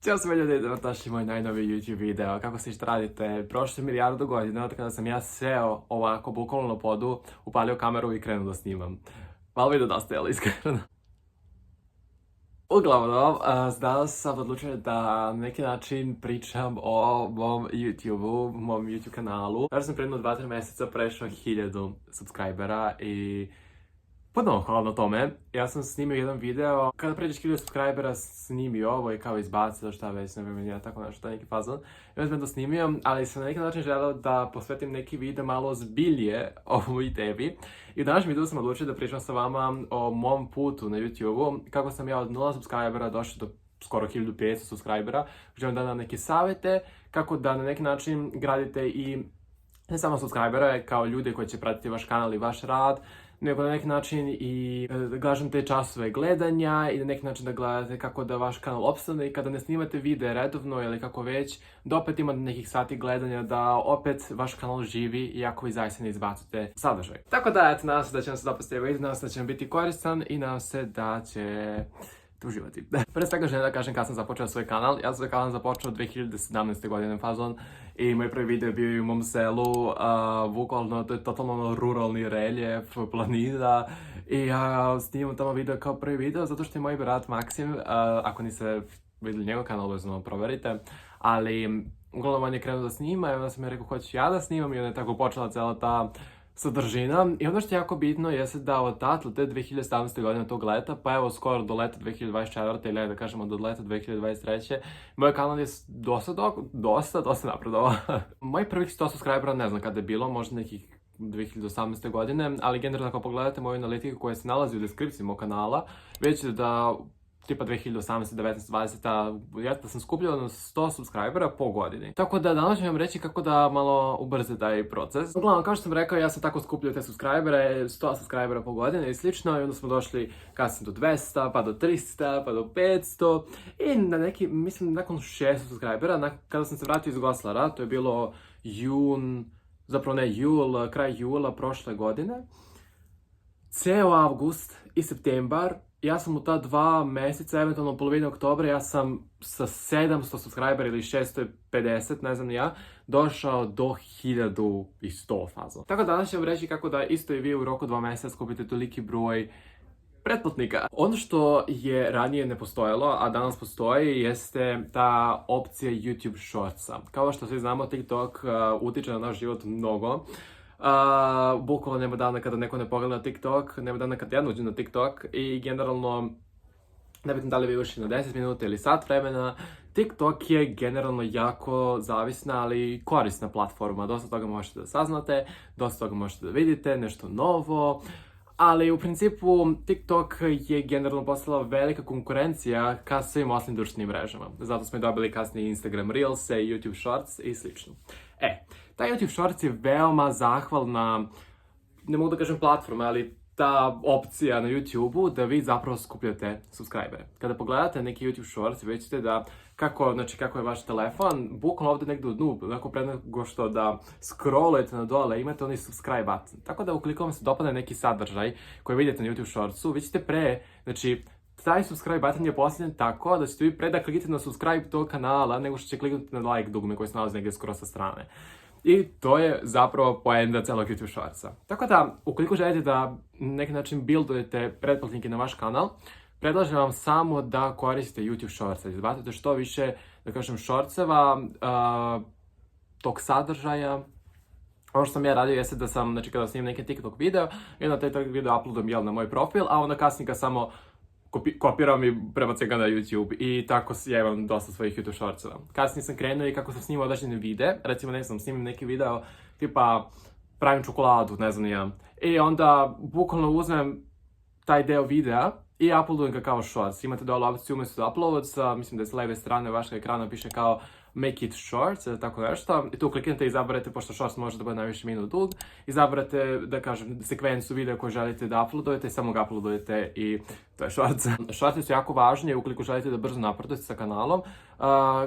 Ćao sve ljudi, dobrodošli moj najnoviji YouTube video. Kako se radite? Prošlo je milijardu godina od kada sam ja seo ovako bukvalno na podu, upalio kameru i krenuo da snimam. Malo mi nedostajalo, iskreno. Uglavnom, danas sam odlučio da na neki način pričam o mom YouTube-u, mom YouTube kanalu. Još sam predno 2-3 mjeseca prešao 1000 subscribera i puno hvala na tome. Ja sam snimio jedan video, kada pređeš 1000 subscribera snimio ovo i kao izbacio šta već, ne vem ja tako nešto, neki fazon. Ja sam to snimio, ali sam na neki način želeo da posvetim neki video malo zbilje ovoj tebi. I u današnjem videu sam odlučio da pričam sa vama o mom putu na YouTube-u, kako sam ja od 0 subscribera došao do skoro 1500 subscribera. Želim da dam neke savjete, kako da na neki način gradite i ne samo subscribera kao ljude koji će pratiti vaš kanal i vaš rad, nego na neki način i gažem te časove gledanja i na neki način da gledate kako da vaš kanal opstane i kada ne snimate videe redovno ili kako već, da opet imate nekih sati gledanja, da opet vaš kanal živi iako vi zaista ne izbacite sadržaj. Tako da, eto, nadam se da će vam se dopasti ovaj video, nadam se da će vam biti koristan i nadam se da će uživati. Pre svega želim da kažem kad sam započeo svoj kanal. Ja sam svoj kanal započeo 2017. godine fazon i moj prvi video bio i u mom selu, bukvalno to je totalno ruralni reljef, planina i ja snimam tamo video kao prvi video zato što je moj brat Maksim, ako niste vidjeli njegov kanal, obavezno proverite, ali uglavnom on je krenuo da snima i onda sam ja rekao hoću ja da snimam i onda je tako počela cela ta sadržina. I ono što je jako bitno jeste da od te 2017. godine tog leta, pa evo skoro do leta 2024. ili da kažemo do leta 2023. Moj kanal je dosta napredovao. Moj prvih 100 subscribera ne znam kada je bilo, možda nekih 2018. godine, ali generalno ako pogledate moju analitiku koja se nalazi u deskripciji mog kanala, vidite da tipa 2018, 19, 20, ja sam skupljao na 100 subscribera po godini. Tako da danas ću vam reći kako da malo ubrze taj proces. Uglavnom, kao što sam rekao, ja sam tako skupljao te subscribere, 100 subscribera po godini i slično, i onda smo došli kasnije do 200, pa do 300, pa do 500 i na neki, mislim, nakon 600 subscribera, kada sam se vratio iz Goslara, to je bilo kraj jula prošle godine, ceo avgust i septembar, ja sam u ta 2 mjeseca, eventualno polovine oktobra, ja sam sa 700 subscribera ili 650, ne znam ni ja, došao do 1100 fazom. Tako da danas ću vam reći kako da isto i vi u roku 2 mjeseca skupite toliki broj pretplatnika. Ono što je ranije ne postojalo, a danas postoji, jeste ta opcija YouTube Shortsa. Kao što svi znamo, TikTok utiče na naš život mnogo. Bukvalno nema dana kada neko ne pogleda TikTok, nema dana kada ja ne uđem na TikTok i generalno, nebitno da li vi ušli na 10 minuta ili sat vremena, TikTok je generalno jako zavisna, ali korisna platforma. Dosta toga možete da saznate, dosta toga možete da vidite, nešto novo. Ali u principu TikTok je generalno postala velika konkurencija ka svim ostalim društvenim mrežama. Zato smo i dobili kasnije Instagram Reels, YouTube Shorts i slično. Taj YouTube Shorts je veoma zahvalna, ne mogu da kažem platforma, ali ta opcija na YouTube-u da vi zapravo skupljate subscribere. Kada pogledate neki YouTube Shorts, vidjet ćete da kako je vaš telefon, bukvalno ovdje negdje u dnu, onako pre nego što da scrollujete na dole, imate onaj subscribe button. Tako da ukoliko vam se dopadne neki sadržaj koji vidite na YouTube Shortsu, vi ćete taj subscribe button je postavljen tako da ćete vi pre da klikite na subscribe tog kanala nego što će kliknuti na like dugme koje se nalazi negdje skoro sa strane. I to je zapravo poenta celog YouTube Shortsa. Tako da, ukoliko želite da na neki način buildujete pretplatnike na vaš kanal, predlažem vam samo da koristite YouTube Shortsa. Izbacite što više, da kažem, shortseva, tog sadržaja. Ono što sam ja radio jeste da sam, znači kada snimam neki TikTok video, i onda taj video uploadam na moj profil, a onda kasnije ga samo kopiram i prebacim ga na YouTube i tako ja imam dosta svojih YouTube shortsova. Kasnije sam krenuo i kako sam snimao određene videe, recimo ne znam, snimim neki video tipa pravim čokoladu, ne znam ni ja. I onda bukvalno uzmem taj deo videa i uploadujem ga kao shorts. Imate dole opciju umjesto uploads, mislim da je s leve strane vašeg ekrana piše kao make it shorts ili tako nešto. I tu kliknete i izaberete, pošto shorts može da bude najviše minut dug, izaberete, da kažem, sekvencu videa koju želite da uploadujete i samo ga uploadujete i to je shorts. Shorts su jako važni ukoliko želite da brzo napredujete sa kanalom.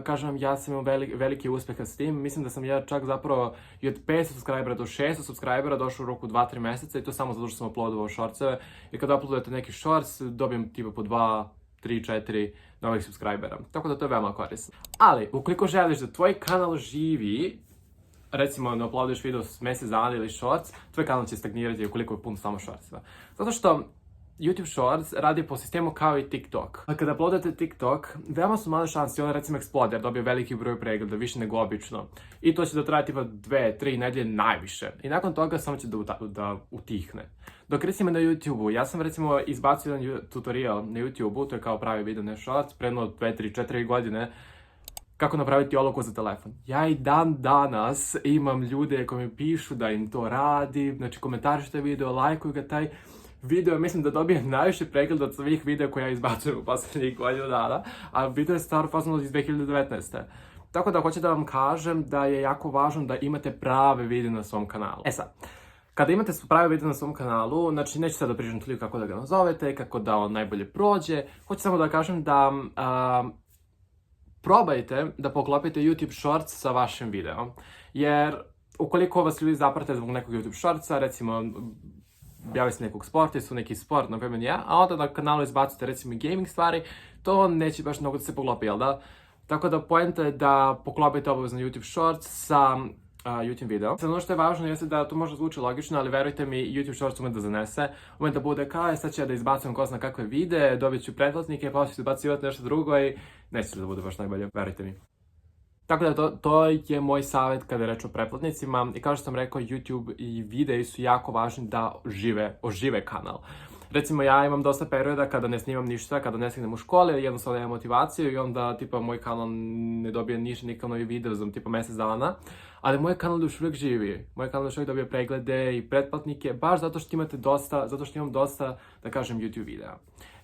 Kažem vam, ja sam imao veliki uspeh s tim. Mislim da sam ja čak zapravo i od 500 subscribera do 600 subscribera došao u roku 2-3 mjeseca i to samo zato što sam uploadovao shortseve. I kada uploadujete neki shorts, dobijem tipa po 2, 3, 4 novih subscribera. Tako da to je veoma korisno. Ali, ukoliko želiš da tvoj kanal živi, recimo ne uploadiš video s mjesec dana ili shorts, tvoj kanal će stagnirati ukoliko je pun samo shortsima. Zato što YouTube Shorts radi po sistemu kao i TikTok. A kada uploadate TikTok, veoma su male šanse, on recimo eksplode jer dobije veliki broj pregleda, više nego obično. I to će da traje tipa 2-3 nedelje najviše. I nakon toga samo će da utihne. Dok recimo na YouTube-u, ja sam recimo izbacio jedan tutorial na YouTube-u, to je kao pravi video na Shorts, predno 2-3-4 godine, kako napraviti olovku za telefon. Ja i dan danas imam ljude koji mi pišu da im to radi, znači komentarišu taj video, lajkuju ga taj video, mislim da dobije najviše pregleda od svih videa koje ja izbacujem u posljednjih godinu dana, a video je staro fazno iz 2019. Tako da hoću da vam kažem da je jako važno da imate prave videe na svom kanalu. E sad, kada imate prave videe na svom kanalu, znači neću sad da pričam toliko kako da ga nazovete, kako da on najbolje prođe, hoću samo da kažem da probajte da poklopite YouTube Shorts sa vašim videom, jer ukoliko vas ljudi zaprate zbog nekog YouTube Shortsa, recimo javi se nekog sportistu, neki sport, na primjer ja, a onda na kanalu izbacite recimo gaming stvari, to neće baš mnogo da se poklopi, jel da? Tako da poenta je da poklopite obavezno YouTube Shorts sa YouTube video. Sad ono što je važno jeste da to možda zvuči logično, ali verujte mi, YouTube Shorts ume da zanese, ume da bude kao, sad ću ja da izbacim ko zna kakve videe, dobit ću pretplatnike, pa ću izbacivati nešto drugo i neće da bude baš najbolje, verujte mi. Tako da to je moj savjet kada je reč o pretplatnicima i kao što sam rekao, YouTube i videi su jako važni da ožive kanal. Recimo ja imam dosta perioda kada ne snimam ništa, kada ne stignem u školi, jednostavno nemam motivaciju i onda tipa moj kanal ne dobije nikakav novi video za tipa mjesec dana, ali moj kanal još uvijek živi. Moj kanal još uvijek dobije preglede i pretplatnike, baš zato što imam dosta, da kažem, YouTube videa.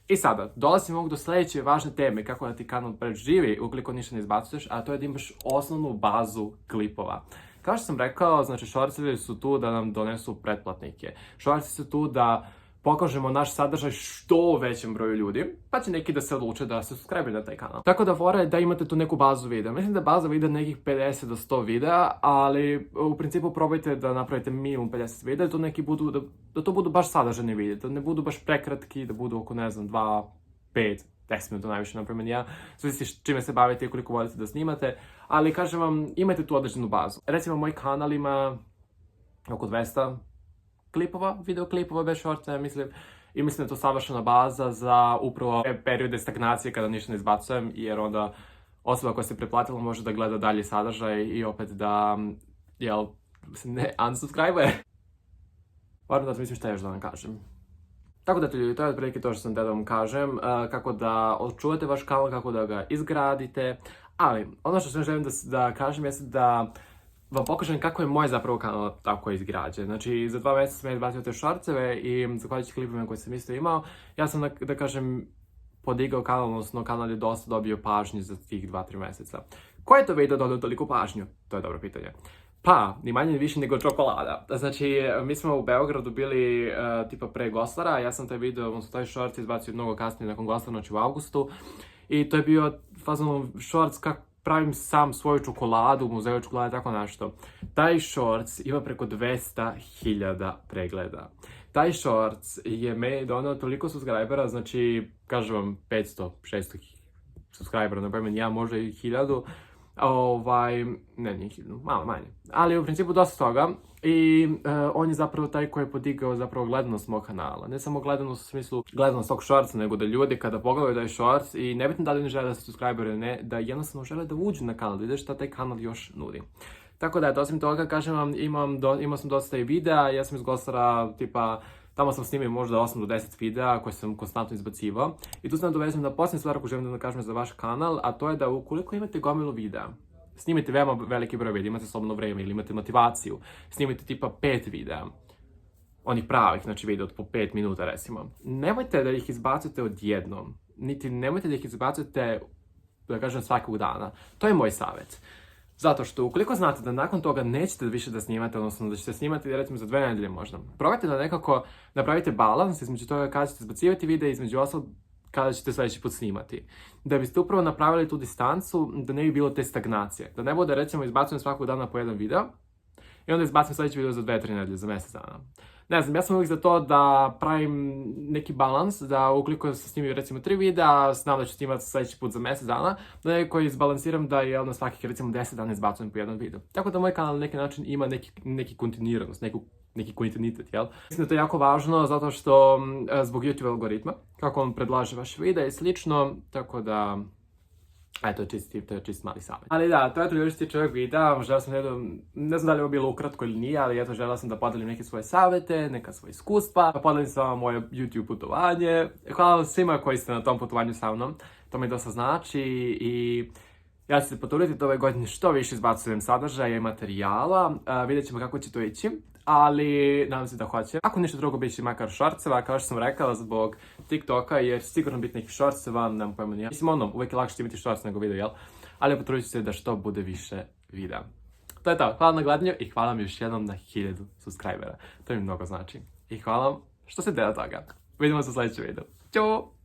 I sada, dolazimo do sljedeće važne teme, kako da ti kanal preživi ukoliko ništa ne izbacuješ, a to je da imaš osnovnu bazu klipova. Kao što sam rekao, znači shortsevi su tu da nam donesu pretplatnike. Shortsi su tu da pokažemo naš sadržaj što većem broju ljudi, pa će neki da se odluče da se subscribe na taj kanal. Tako da fora je da imate tu neku bazu videa. Mislim da baza videa nekih 50 do 100 videa, ali u principu probajte da napravite minimum 50 videa, da to budu baš sadržajni videa, da ne budu baš prekratki, da budu oko, ne znam, 2, 5, 10 minuta najviše, na primjer ja, zavisi čime se bavite i koliko volite da snimate, ali kažem vam, imajte tu određenu bazu. Recimo, moj kanal ima oko 200 klipova, videoklipova bez shortsa, mislim. I mislim da je to savršena baza za upravo periode stagnacije kada ništa ne izbacujem, jer onda osoba koja se pretplatila može da gleda dalje sadržaj i opet da, ne unsubscribe. Moram da mislim šta još da vam kažem. Tako da ljudi, to je otprilike to što sam da vam kažem, kako da očuvate vaš kanal, kako da ga izgradite, ali ono što želim da kažem jeste da vam pokažem kako je moj zapravo kanal tako izgrađen. Znači, za 2 mjeseca sam izbacio te shortseve i zahvaljujući klipima koje sam isto imao, ja sam, da kažem, podigao kanal, odnosno kanal je dosta dobio pažnju za tih 2-3 mjeseca. Koji je to video dobio toliko pažnju? To je dobro pitanje. Pa, ni manje ni više nego čokolada. Znači, mi smo u Beogradu bili tipa pre Goslara, ja sam taj video, odnosno taj shorts izbacio mnogo kasnije nakon Goslara, znači u avgustu. I to je bio fazon shorts kako pravim sam svoju čokoladu u muzeju čokolade, tako nešto. Taj shorts ima preko 200.000 pregleda. Taj shorts je meni doneo toliko subscribera, znači, kažem vam, 500-600 subscribera, na primjer, ja možda i 1000, ne, nije 1000, malo manje. Ali u principu dosta toga i on je zapravo taj koji je podigao zapravo gledanost mog kanala. Ne samo gledanost u smislu gledanost tog shortsa, nego da ljudi kada pogledaju taj shorts i nebitno da li ne žele da se subscribe ili ne, da jednostavno žele da uđu na kanal, da vide šta taj kanal još nudi. Tako da, osim toga, kažem vam, imao sam dosta i videa, ja sam iz Goslara, tipa, tamo sam snimio možda 8 do 10 videa koje sam konstantno izbacivao. I tu sam dovezem na posljednju stvar koju želim da kažem za vaš kanal, a to je da ukoliko imate gomilu videa, snimite veoma veliki broj videa, imate slobodno vreme ili imate motivaciju, snimite tipa 5 videa, onih pravih, znači video od po 5 minuta recimo. Nemojte da ih izbacujete odjednom, niti nemojte da ih izbacujete, da kažem, svakog dana. To je moj savjet. Zato što ukoliko znate da nakon toga nećete više da snimate, odnosno da ćete snimati recimo za 2 nedelje možda, probajte da nekako napravite balans između toga kada ćete izbacivati videa, između ostalog kada ćete sljedeći put snimati. Da biste upravo napravili tu distancu, da ne bi bilo te stagnacije. Da ne bude recimo izbacujem svakog dana po jedan video i onda izbacim sljedeći video za 2-3 nedelje, za mjesec dana. Ne znam, ja sam uvijek za to da pravim neki balans, da ukoliko se snimim recimo 3 videa, znam da ću snimati sljedeći put za mjesec dana, da nekako izbalansiram da je na svakih recimo 10 dana izbacujem po jedan video. Tako da moj kanal na neki način ima neki kontinuiranost, neki kontinuitet, jel? Mislim da je to jako važno zato što zbog YouTube algoritma, kako on predlaže vaše videa i slično, tako da... to je čist mali savjet. Ali da, to je to ljudi što se tiče ovog videa, želeo sam ne znam da li je ovo bilo ukratko ili nije, ali eto želeo sam da podelim neke svoje savjete, neka svoje iskustva, da podelim sa vama moje YouTube putovanje. Hvala vam svima koji ste na tom putovanju sa mnom, to mi dosta znači i ja ću se potruditi da ove godine što više izbacujem sadržaja i materijala, vidjet ćemo kako će to ići. Ali nadam se da hoće. Ako ništa drugo, bit će makar shortseva, kao što sam rekala, zbog TikToka, jer će sigurno biti neki shortseva, nemam pojma nije. Mislim, uvijek je lakše imati shorts nego video, jel? Ali potrudit ću se da što bude više videa. To je to, hvala na gledanju i hvala mi još jednom na 1000 subscribera. To mi mnogo znači. I hvala vam što ste deo toga. Vidimo se u sljedećem videu. Ćao!